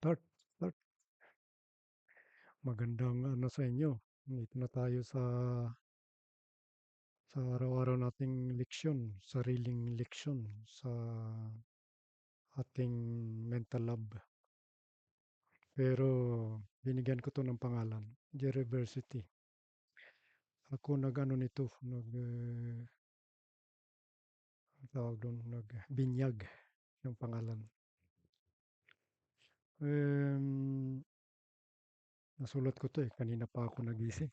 Start, start. Magandang ano sa inyo. Dito na tayo sa araw-araw nating leksyon, sariling leksyon sa ating mental lab. Pero binigyan ko to ng pangalan, University. Ako nag-ano nito, tawag doon, nagbinyag yung pangalan. Um, Nasulat ko to kanina pa ako nagising.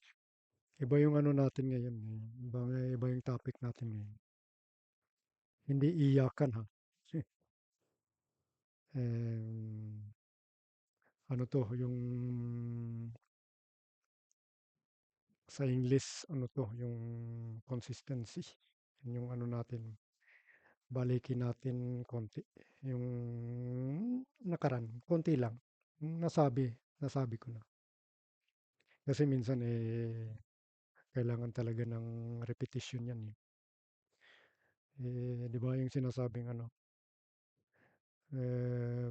Iba yung ano natin ngayon, iba yung topic natin ngayon. Hindi iyakan ha. Um, Ano 'to, yung sa English ano 'to, yung consistency. Yun yung ano natin, balikin natin konti. Yung nakaraan, konti lang. Nasabi, nasabi ko na. Kasi minsan, kailangan talaga ng repetition yan, eh. 'Di ba yung sinasabing ano,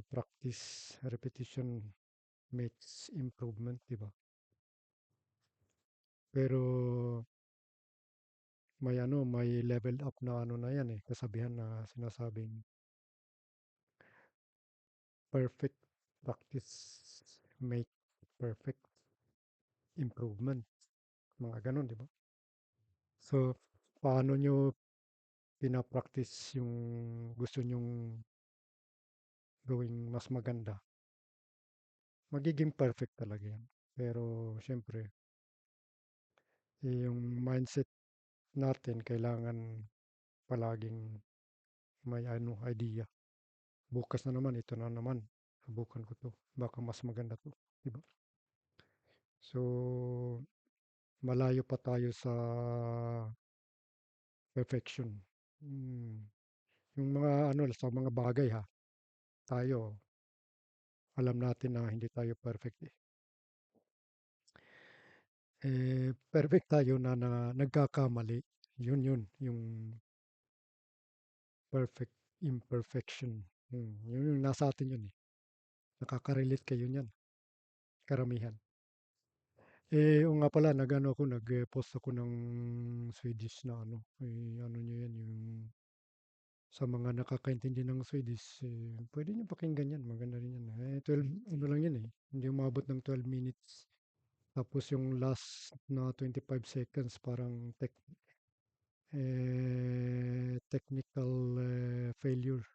practice, repetition makes improvement, 'di ba? Pero may ano, may level up na ano na yan, kasabihan na sinasabing perfect practice make perfect improvement. Mga gano'n, di ba? So, paano nyo pinapractice yung gusto nyong gawing mas maganda? Magiging perfect talaga yan. Pero, syempre, yung mindset natin kailangan palaging may ano, idea. Bukas na naman, ito na naman. Subukan ko to. Baka mas maganda to. Diba? So, malayo pa tayo sa perfection. Hmm. Yung mga ano, sa mga bagay ha, tayo, alam natin na hindi tayo perfect eh. Perfect tayo na nagkakamali. Yun, yung perfect imperfection. Yun yung nasa atin yun eh. Nakaka-relate kayo niyan, karamihan. Oo nga pala, nag-ano ako, nag-post ako ng Swedish na ano, ano nyo yan, yung sa mga nakakaintindi ng Swedish, pwede nyo pakinggan yan, maganda rin yan. 12, ano lang yan eh, hindi umabot ng 12 minutes. Tapos yung last na 25 seconds, parang technical failure.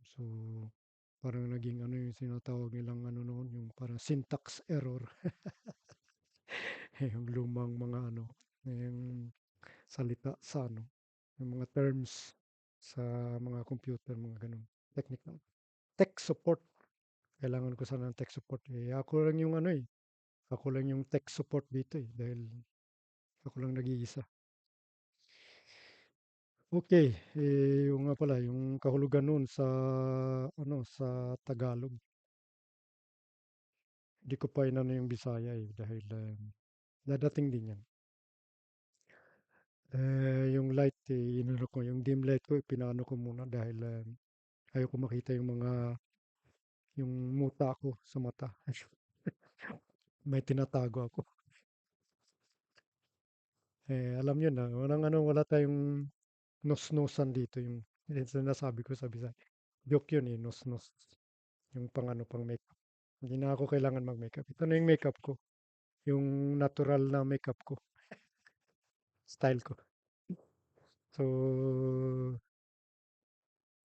So, parang naging ano yung sinatawag nilang ano noon, yung parang syntax error. Yung lumang mga ano, yung salita sa ano, yung mga terms sa mga computer, mga ganun. Technical. Tech support. Kailangan ko sana ng tech support. Ako lang yung ano ako lang yung tech support dito dahil ako lang nag-iisa. Okay, yung nga pala, yung kahulugan nun sa ano, sa Tagalog. Di ko pa inano yung Bisaya dahil dadating din yan. Yung light, inano ko, yung dim light ko, pinaano ko muna dahil ayoko makita yung muta ko sa mata. May tinatago ako. Alam yun na, walang ano, wala tayong nos-nosan dito yung sinasabi ko sa Bisaya. Joke yun nos-nos. Yung pang ano, pang makeup. Hindi na ako kailangan mag-makeup. Ito na yung makeup ko. Yung natural na makeup ko. Style ko. So,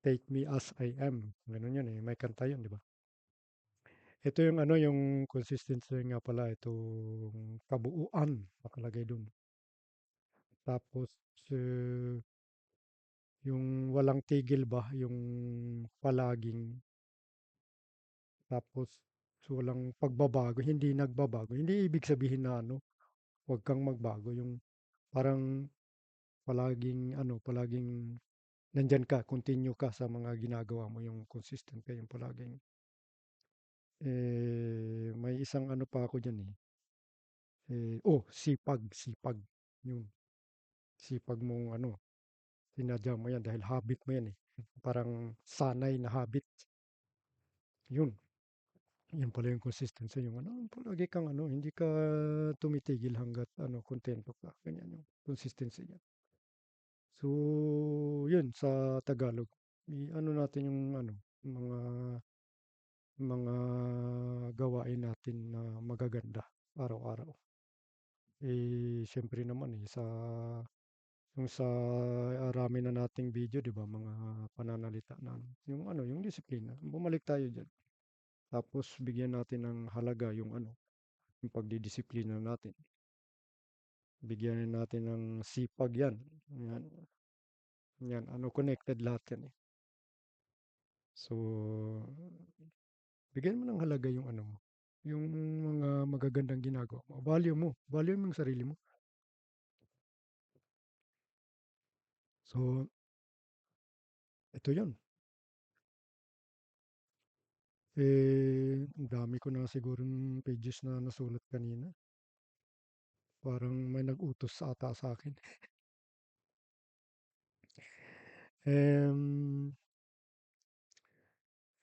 take me as I am. Ganun yun may kanta yun, di ba? Ito yung ano, yung consistency nga pala, itong kabuuan nakalagay dun. Tapos, eh, yung walang tigil ba, yung palaging, tapos walang pagbabago, hindi nagbabago. Hindi ibig sabihin na ano, huwag kang magbago. Yung parang palaging ano, palaging nandyan ka, continue ka sa mga ginagawa mo, yung consistent ka, yung palaging. May isang ano pa ako dyan. Sipag, sipag. Yung sipag mong ano, sinadya mo yan dahil habit mo yan. Parang sanay na habit. Yun. Yun pala yung consistency, yung ano, palagi kang ano, hindi ka tumitigil hangga't ano, kontento ka. Ganyan yung consistency niya. So, yun sa Tagalog. I-ano natin yung ano, mga mga gawain natin na magaganda araw-araw. Eh, siyempre naman eh, yung sa arami na nating video, di ba, mga pananalita na ano, yung ano, yung disiplina. Bumalik tayo dyan. Tapos bigyan natin ng halaga yung ano, yung pagdidisiplina natin. Bigyan natin ng sipag yan. Yan, yan, ano, connected lahat yan eh. So, bigyan mo ng halaga yung ano mo, yung mga magagandang ginagawa mo. Value mo yung sarili mo. So, ito yun. Ang dami ko na sigurong pages na nasulat kanina. Parang may nag-utos ata sa akin. Um,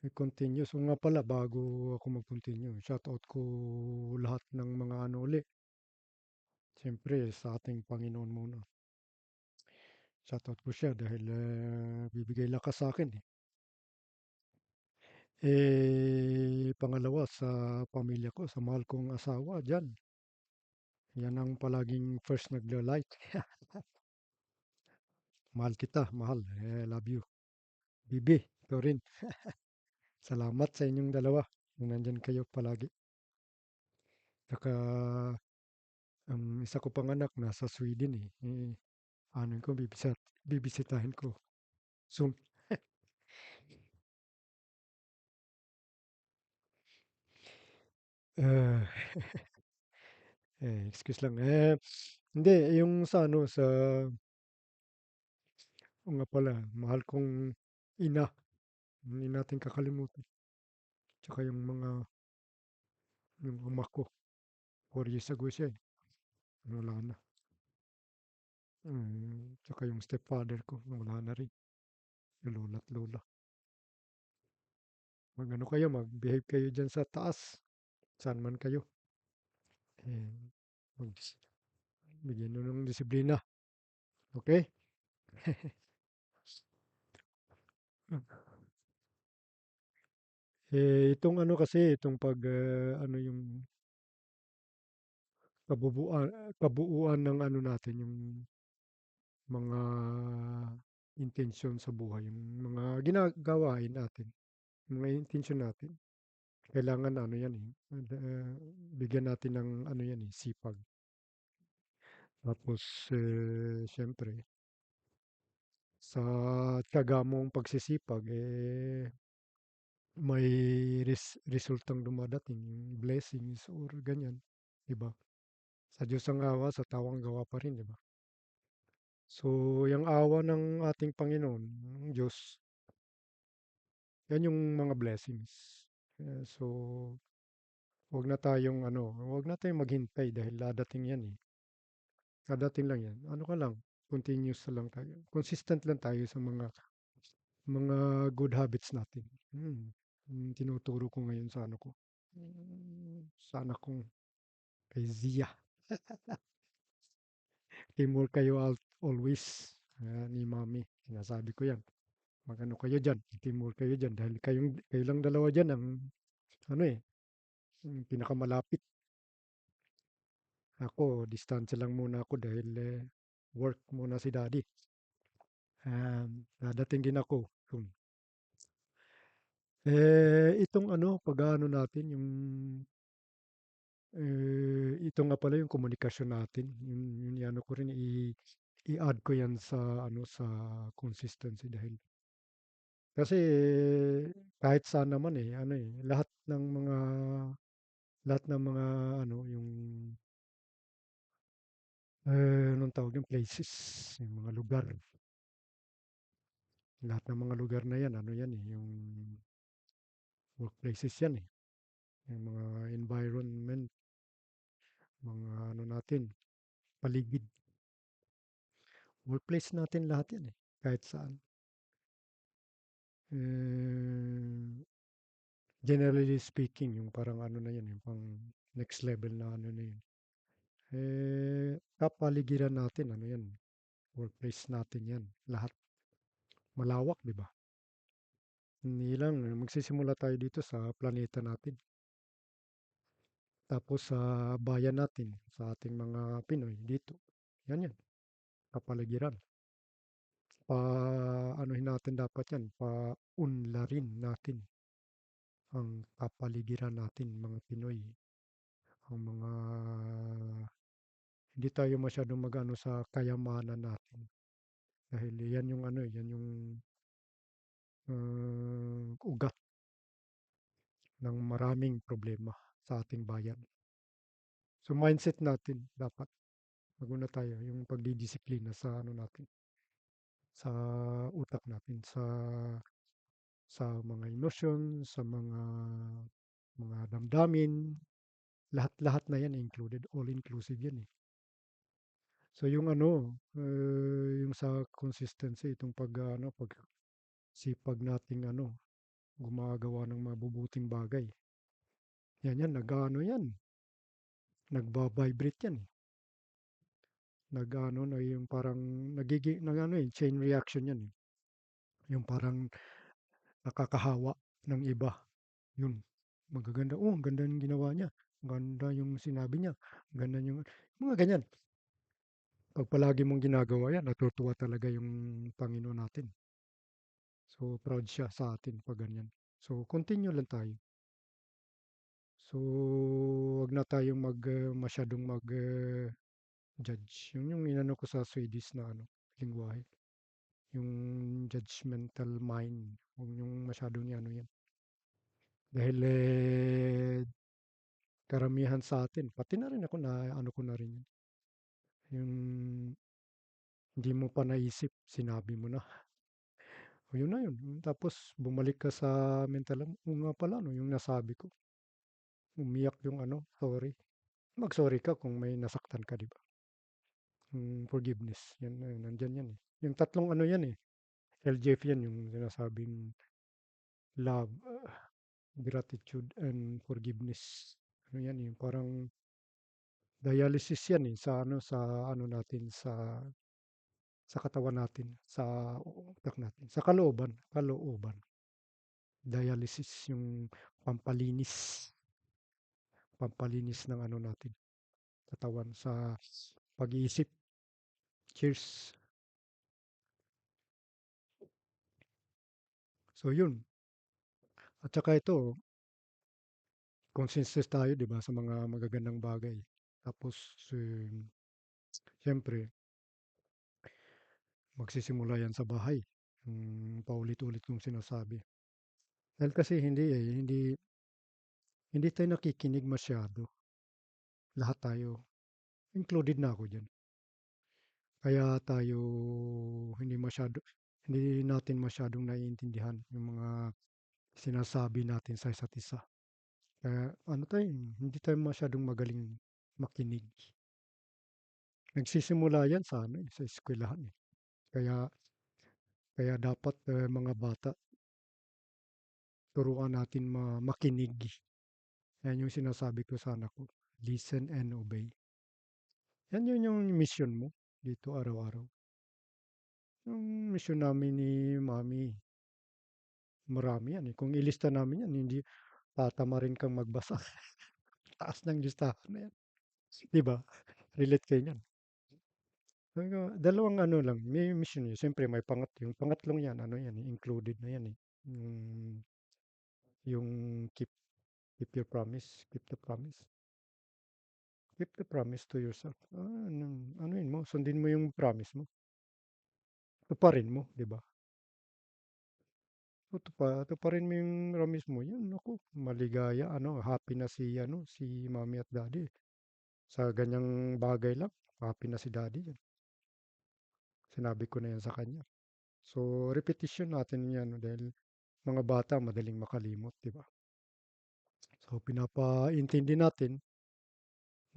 I-continue. So nga pala, bago ako mag-continue, shoutout ko lahat ng mga ano uli. Siyempre, sa ating Panginoon muna. Shoutout ko siya dahil bibigay lakas sa akin eh. Pangalawa sa pamilya ko, sa mahal kong asawa diyan. Yan ang palaging first nagla-like. Mahal kita, mahal. Love you. Bibi, ikaw rin. Salamat sa inyong dalawa. Kung nandyan kayo palagi. Saka isa ko pang anak nasa Sweden eh. Ano ko, bibisitahin ko soon. Eh, excuse lang. Hindi, yung sa ano, o nga pala, mahal kong ina. Hindi natin kakalimutan. Tsaka yung ama ko. 4 years ago siya eh. Wala na. Tsaka yung stepfather ko, wala na rin. Yung lola at lola. Mag-ano kayo, mag-behave kayo dyan sa taas. Saan man kayo. Eh, mag bigyan nyo ng disiplina. Okay? Itong ano kasi, itong ano yung kabubuan, kabuuan ng ano natin, yung mga intensyon sa buhay, yung mga ginagawain natin, mga intensyon natin. Kailangan ano yan eh, bigyan natin ng ano yan eh, sipag. Tapos, siyempre, sa tiyaga mong pagsisipag, may resultang dumadating, yung blessings or ganyan, 'di ba? Sa Diyos ang awa, sa tao ang gawa pa rin, 'di ba? So, yung awa ng ating Panginoon, ng Diyos, yan yung mga blessings. So, wag na tayong maghintay dahil dadating yan eh. Dadating lang yan. Ano ka lang, continuous na lang tayo. Consistent lang tayo sa mga good habits natin. Yung tinuturo ko ngayon sa ano ko. Sa anak kong kay Zia. Teamwork kayo always. Ni Mami. Sinasabi ko yan. Mag-ano kayo dyan. Teamwork kayo dyan. Dahil kayo lang dalawa dyan ang ano eh. Yung pinakamalapit. Ako, distansya lang muna ako dahil work muna si Daddy. Dadating din ako. Itong ano, pag-aano natin, ito nga pala yung komunikasyon natin. Yung ano ko rin, i-add ko yan sa ano sa consistency dahil kasi kahit saan naman eh, ano eh, lahat ng mga ano, yung anong tawag yung places, yung mga lugar. Lahat ng mga lugar na yan, ano yan eh, yung workplaces yan eh. Yung mga environment, mga ano natin, paligid. Workplace natin lahat yan eh, kahit saan. Eh, Generally speaking, yung parang ano na yun, yung pang next level na ano na yun. Kapaligiran natin, ano yan, workplace natin yan, lahat malawak, di ba? Hindi lang, magsisimula tayo dito sa planeta natin. Tapos sa bayan natin, sa ating mga Pinoy dito. Yan yan, kapaligiran. Anuhin natin dapat yan, paunlarin natin ang kapaligiran natin, mga Pinoy. Ang mga, hindi tayo masyadong mag-ano sa kayamanan natin. Dahil yan yung ano, yan yung ugat ng maraming problema sa ating bayan. So mindset natin dapat maguna tayo yung pagdidisiplina sa ano natin, sa utak natin, sa mga emosyon, sa mga damdamin, lahat-lahat na yan included, all inclusive yan eh. So yung ano, yung sa consistency, itong ano, pag sipag nating ano, gumagawa ng mabubuting bagay. Yan, nag-ano yan, nagba-vibrate yan eh. Nag-ano na yung parang nagiging, nag-ano eh, chain reaction yan eh. Yung parang nakakahawa ng iba. Yun, magaganda. Oh, ang ganda yung ginawa niya. Ganda yung sinabi niya. Ganda yung, mga ganyan. Pag palagi mong ginagawa yan, natutuwa talaga yung Panginoon natin. So, proud siya sa atin pag ganyan. So, continue lang tayo. So, wag na tayong masyadong judge. Yun yung inano ko sa Swedish na ano, lingwahe. Yung judgmental mind. Huwag yung masyadong ano yan. Dahil karamihan sa atin, pati na rin ako na ano ko na rin yun. Yung hindi mo pa naisip, sinabi mo na. O yun na yun. Tapos bumalik ka sa mental, o nga pala no, yung nasabi ko. Umiyak yung ano, sorry. Mag-sorry ka kung may nasaktan ka, di ba? Yung forgiveness, yan, nandyan yan eh. Yung tatlong ano yan eh, LJF yan, yung sinasabing love, gratitude, and forgiveness. Ano yan eh, parang dialysis yan eh, sa ano natin, sa katawan natin, sa utak natin, sa kalooban. Dialysis yung pampalinis, pampalinis ng ano natin, katawan sa pag-iisip. Cheers. So yun. At saka ito, consistent tayo, di ba, sa mga magagandang bagay. Tapos, siyempre, magsisimula yan sa bahay. Paulit-ulit kong sinasabi. Dahil kasi hindi tayo nakikinig masyado. Lahat tayo, included na ako dyan. Kaya tayo hindi masyado, hindi natin masyadong naiintindihan yung mga sinasabi natin sa isa't isa. Kaya ano tayo, hindi tayo masyadong magaling makinig. Nagsisimula yan sa ano, sa eskwelahan eh. Kaya kaya dapat mga bata turuan natin makinig. Yan yung sinasabi ko sa anak ko. Listen and obey. Yan yun yung mission mo dito araw-araw. Yung mission namin ni Mami, marami yan eh. Kung ilista namin yan, hindi tatama rin kang magbasa. Taas ng listahan na yan. Di ba? Relate kayo niyan. Dalawang ano lang, may mission yun. Siyempre may yung pangatlong yan, ano yan, included na yan eh. Yung keep your promise, keep the promise. Keep the promise to yourself. Ano yun mo, sundin mo yung promise mo. Tuparin mo, di ba? So, tuparin mo yung promise mo. Yun, ako, maligaya, ano, happy na si mommy at daddy. Sa ganyang bagay lang, happy na si daddy yan. Sinabi ko na yan sa kanya. So, repetition natin yan dahil mga bata madaling makalimot, di ba? So, pinapaintindi natin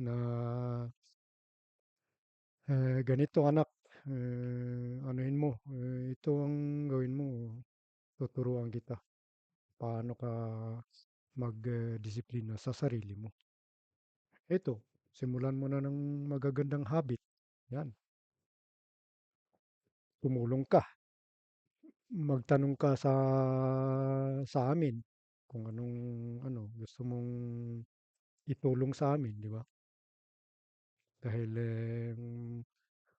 na ganito anak, anuhin mo, ito ang gawin mo, tuturuan kita. Paano ka disiplina sa sarili mo. Eto, simulan mo na ng magagandang habit. Yan, tumulong ka. Magtanong ka sa amin kung anong gusto mong itulong sa amin, 'di ba? Dahil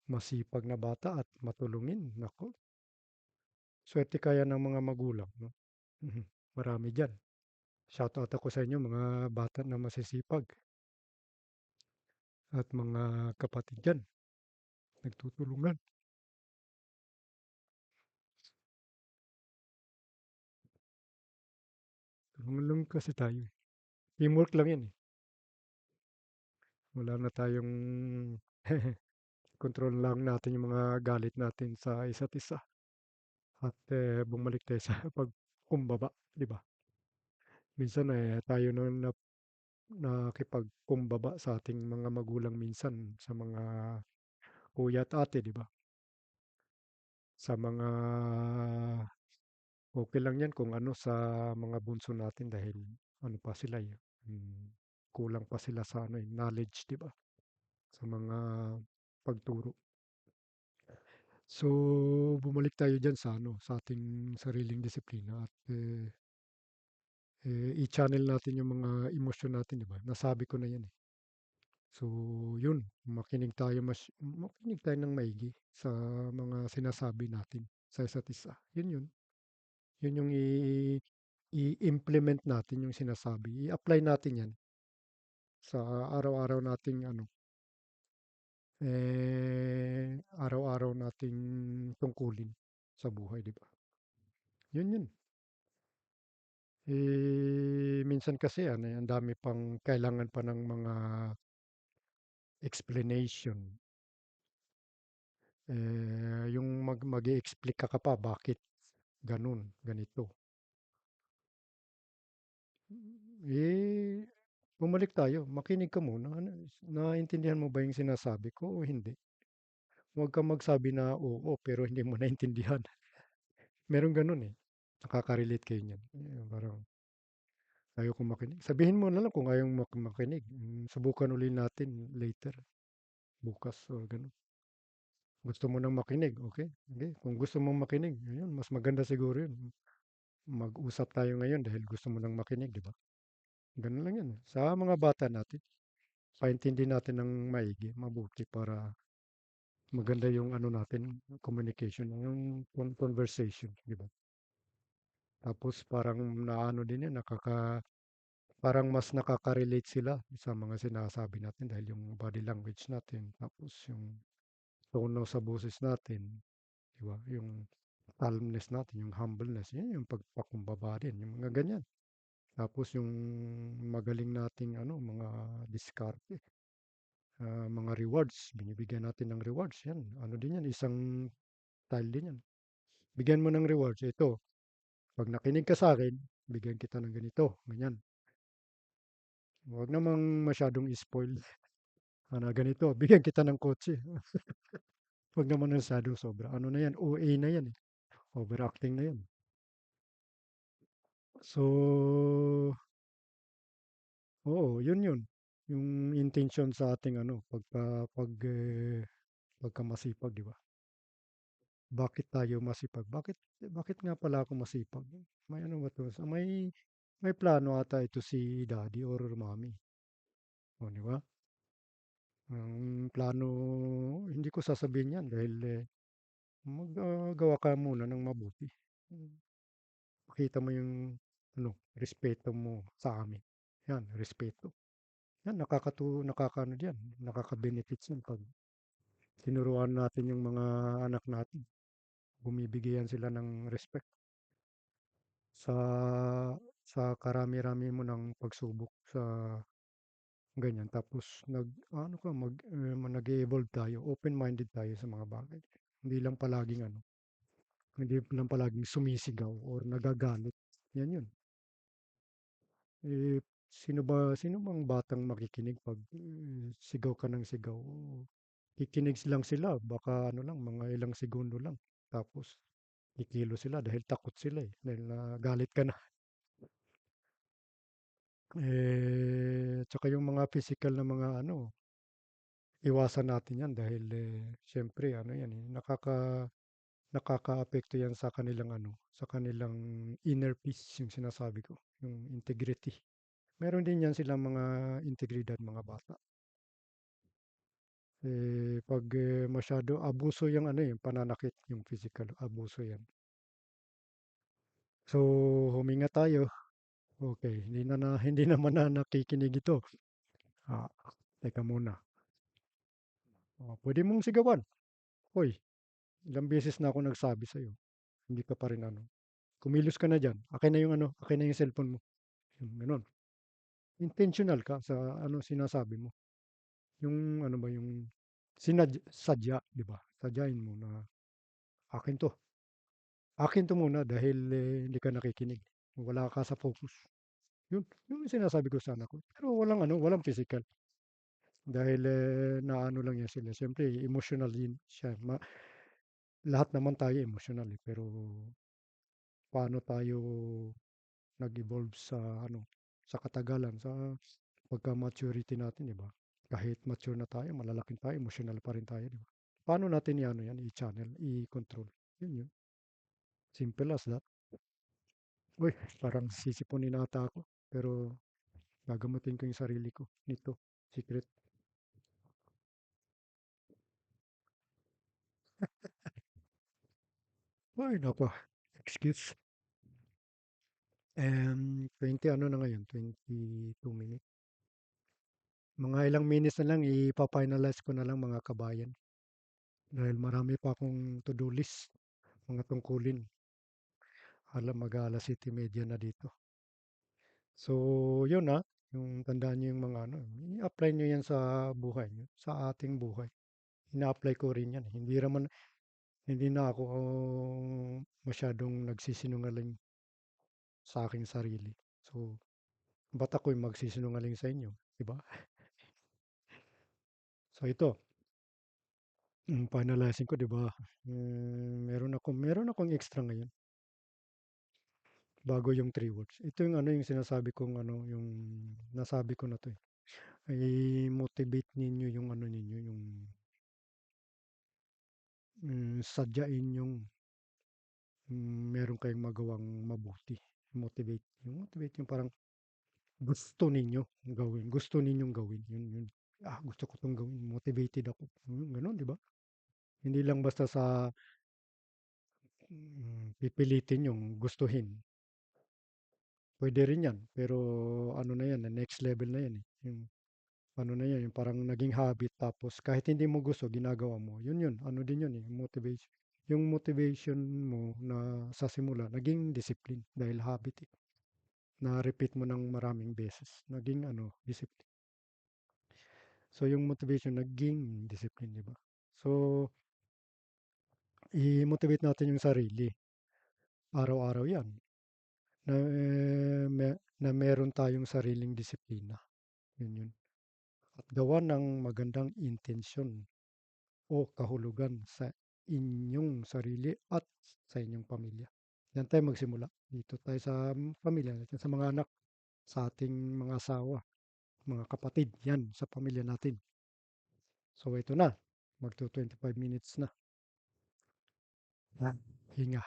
masipag na bata at matulungin, naku, swerte kaya ng mga magulang, no? Mhm. Marami diyan. Shoutout ako sa inyo mga bata na masisipag at mga kapatid diyan, nagtutulungan. Tulungan lang kasi tayo, eh. Teamwork lang 'yan, eh. Wala na tayong kontrol lang natin yung mga galit natin sa isa't isa at, bumalik tayo sa pagkumbaba, 'di ba? Minsan, tayo na nakikipagkumbaba sa ating mga magulang minsan, sa mga kuya at ate, 'di ba? Sa mga okey lang 'yan kung sa mga bunso natin dahil ano pa sila, kulang pa sila sa knowledge, 'di ba? Sa mga pagturo. So, bumalik tayo diyan sa sa ating sariling disiplina at, i-channel natin yung mga emosyon natin, 'di ba? Nasabi ko na 'yan, eh. So, yun, makinig tayo ng maigi sa mga sinasabi natin sa isa't isa. Yun yun. Yun yung i-implement natin yung sinasabi. I-apply natin yan sa araw-araw nating araw-araw nating tungkulin sa buhay, di ba? Yun yun. Minsan kasi ang dami pang kailangan pa ng mga explanation. Yung mag-e-explica ka pa bakit ganun, ganito. Eh, bumalik tayo, makinig ka muna. Naintindihan mo ba yung sinasabi ko o hindi? Huwag kang magsabi na oo, pero hindi mo naintindihan. Meron ganun eh. Nakaka-relate kayo niyan. Parang ayaw kong makinig. Sabihin mo na lang kung ayaw makinig. Subukan uli natin later, bukas o ganun. Gusto mo nang makinig, okay? Okay. Kung gusto mong makinig, ayun, mas maganda siguro yun. Mag-usap tayo ngayon dahil gusto mo nang makinig, di ba? Ganun lang yan. Sa mga bata natin, paintindi natin ng maigi, mabuti para maganda yung natin, communication, yung conversation, di ba? Tapos parang naano din yan, parang mas nakaka-relate sila sa mga sinasabi natin dahil yung body language natin, tapos yung tono sa boses natin, di ba? Yung calmness natin, yung humbleness, yan yung pagpakumbaba din, yung mga ganyan. Tapos yung magaling nating mga diskarte, mga rewards, binibigyan natin ng rewards, yan. Ano din yan, isang style din yan. Bigyan mo ng rewards, ito, pag nakinig ka sa akin, bigyan kita ng ganito, ganyan. Huwag namang masyadong spoil. Ganito, bigyan kita ng kotse. Huwag naman masyadong sobra. Ano na yan, OA na yan eh. Overacting na yan. So, oo, yun yun. Yung intention sa ating pagkamasipag, di ba? Bakit tayo masipag? Bakit nga pala ako masipag? May ano ba 'to, may plano ata ito si daddy or mommy, oh, 'di ba? Ang plano, hindi ko sasabihin 'yan dahil, gawa ka muna ng mabuti. Hmm, Pakita mo yung respeto mo sa amin. 'Yan, respeto. 'Yan nakakaano diyan, nakaka-benefits 'yan 'pag tinuruan natin yung mga anak natin. Bumibigay sila ng respect sa karami-rami mo ng pagsubok sa ganyan. Tapos nag-e-evolve tayo, open-minded tayo sa mga bagay. Hindi lang palaging hindi lang palaging sumisigaw or nagagalit. Yan yun. Eh, sino bang batang makikinig pag sigaw ka ng sigaw? Kikinig lang sila, baka lang, mga ilang segundo lang. Tapos, kikilo sila dahil takot sila eh. Dahil nagalit ka na. Tsaka yung mga physical na mga ano, iwasan natin yan dahil siyempre ano yan eh, nakakaapekto yan sa kanilang ano, sa kanilang inner peace yung sinasabi ko, yung integrity. Meron din yan silang mga integridad mga bata. Pag masyado abuso yung ano yung pananakit, yung physical, abuso yan. So, huminga tayo. Okay, hindi naman na nakikinig ito. Ah, teka muna. Pwede mong sigawan. Hoy, ilang beses na ako nagsabi sa'yo. Hindi ka pa rin ano. Kumilos ka na diyan. Akin na yung ano, akin na yung cellphone mo. Yung gano'n. Intentional ka sa ano sinasabi mo. Yung ano ba yung sadya, 'di ba? Sadyain mo na akin 'to. Akin 'to muna dahil hindi ka nakikinig. Wala ka sa focus. Yun yung sinasabi ko sa anak ko. Pero walang ano, walang physical. Dahil naano lang yan sila. Siyempre, emotional din siya. Lahat naman tayo emotional eh. Pero paano tayo nag-evolve sa ano, sa katagalan, sa pagka-maturity natin, 'di ba? Kahit mature na tayo, malalaking tayo, emotional pa rin tayo, 'di ba? Paano natin i-ano yan, i-channel, i-control? Yun. Simple as that. Uy, parang sisipunin ata ako. Pero gagamutin ko yung sarili ko nito. Secret. Ay, nako. Excuse. 20 ano na ngayon? 22 minutes. Mga ilang minutes na lang, ipa-finalize ko na lang mga kabayan. Dahil marami pa akong to-do list, mga tungkulin. Mag-aalas 7:30 na dito. So, yun yung tandaan niyo yung mga ano, i-apply niyo yan sa buhay niyo, sa ating buhay. Ina-apply ko rin yan. Hindi na ako masyadong nagsisinungaling sa aking sarili. So, ba't ako'y magsisinungaling sa inyo, 'di ba? So ito, finalizing ko, 'di ba? Meron akong extra ngayon bago yung 3 words. Ito yung ano yung sinasabi kong ano, yung nasabi ko na 'to eh. I-motivate ninyo yung ano ninyo, yung sadyain yung meron kayong magawang mabuti. Motivate yung parang gusto ninyo gawin. Gusto ninyong gawin. Yun. Gusto ko 'tong gawin. Motivated ako. Ganun, 'di ba? Hindi lang basta sa pipilitin yung gustuhin. Pwede rin yan. Pero ano na yan, next level na yan eh. Yung ano na yan, yung parang naging habit tapos kahit hindi mo gusto, ginagawa mo. Yun. Ano din yun eh, motivation. Yung motivation mo na sa simula, naging discipline dahil habit eh. Na-repeat mo ng maraming beses. Naging ano, discipline. So yung motivation, naging discipline, di ba? So, i-motivate natin yung sarili. Araw-araw yan. Na meron tayong sariling disiplina. Yun. At gawa ng magandang intensyon o kahulugan sa inyong sarili at sa inyong pamilya. Yan tayo magsimula. Dito tayo sa pamilya natin, sa mga anak, sa ating mga asawa, mga kapatid, yan, sa pamilya natin. So ito na, magto 25 minutes na. Hinga.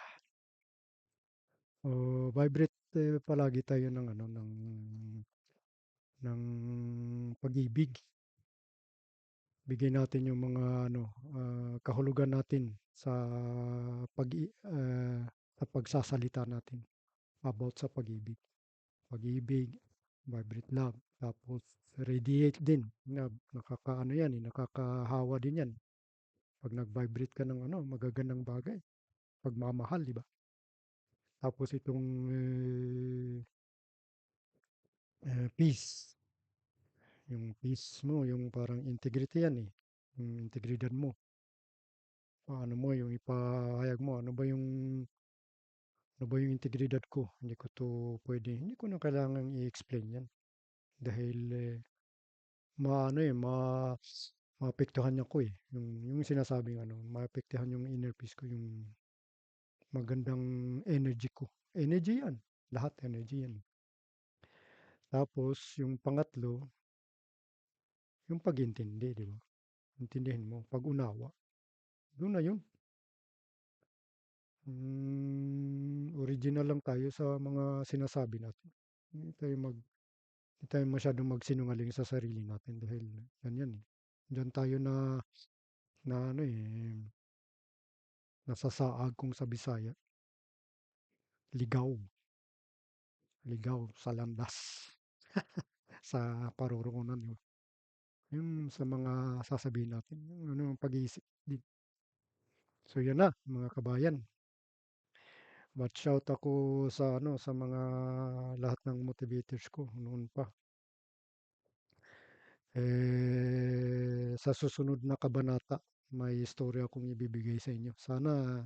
O vibrate palagi tayo ng ano ng pag-ibig. Bigyan natin yung mga ano kahulugan natin sa pag ah, sa pagsasalita natin about sa pag-ibig. Pag-ibig, vibrate love, tapos radiate din na nakakaano yan, nakakahawa din yan. Pag nag-vibrate ka ng ano, magagandang bagay, pagmamahal, di ba? Tapos itong peace, yung peace mo, yung parang integrity yan eh. Yung integridad mo. Paano mo yung ipahayag mo, ano ba yung integridad ko? Hindi ko na kailangang i-explain yan. Dahil maano eh, maapektuhan ako eh. Yung sinasabing ano, maapektuhan yung inner peace ko, yung magandang energy ko. Energy yan. Lahat energy yan. Tapos yung pangatlo, yung pag-intindi, 'di ba? Intindihin mo, pag-unawa. Yun na yun. Original lang tayo sa mga sinasabi natin. Hindi tayo masyadong magsinungaling sa sarili natin dahil yan eh. Diyan tayo na ano eh, nasasaag kung sa Bisaya. Ligaw, ligaw sa landas, sa paruroonan. Yung sa mga sasabihin natin, yung ano, pag-iisip din. So yan na, mga kabayan. Watch out ako sa ano, sa mga lahat ng motivators ko noon pa. Sa susunod na kabanata, may istorya akong ibibigay sa inyo. Sana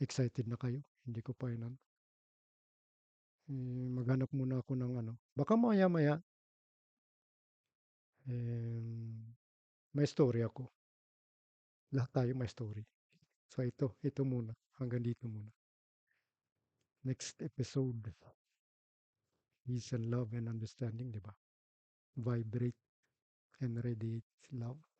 excited na kayo. Hindi ko pa yun ano. Maghanap muna ako ng ano. Baka maya-maya, may story ako. Lahat tayo may story. So ito muna. Hanggang dito muna. Next episode, peace and love and understanding, di ba? Vibrate and radiate love.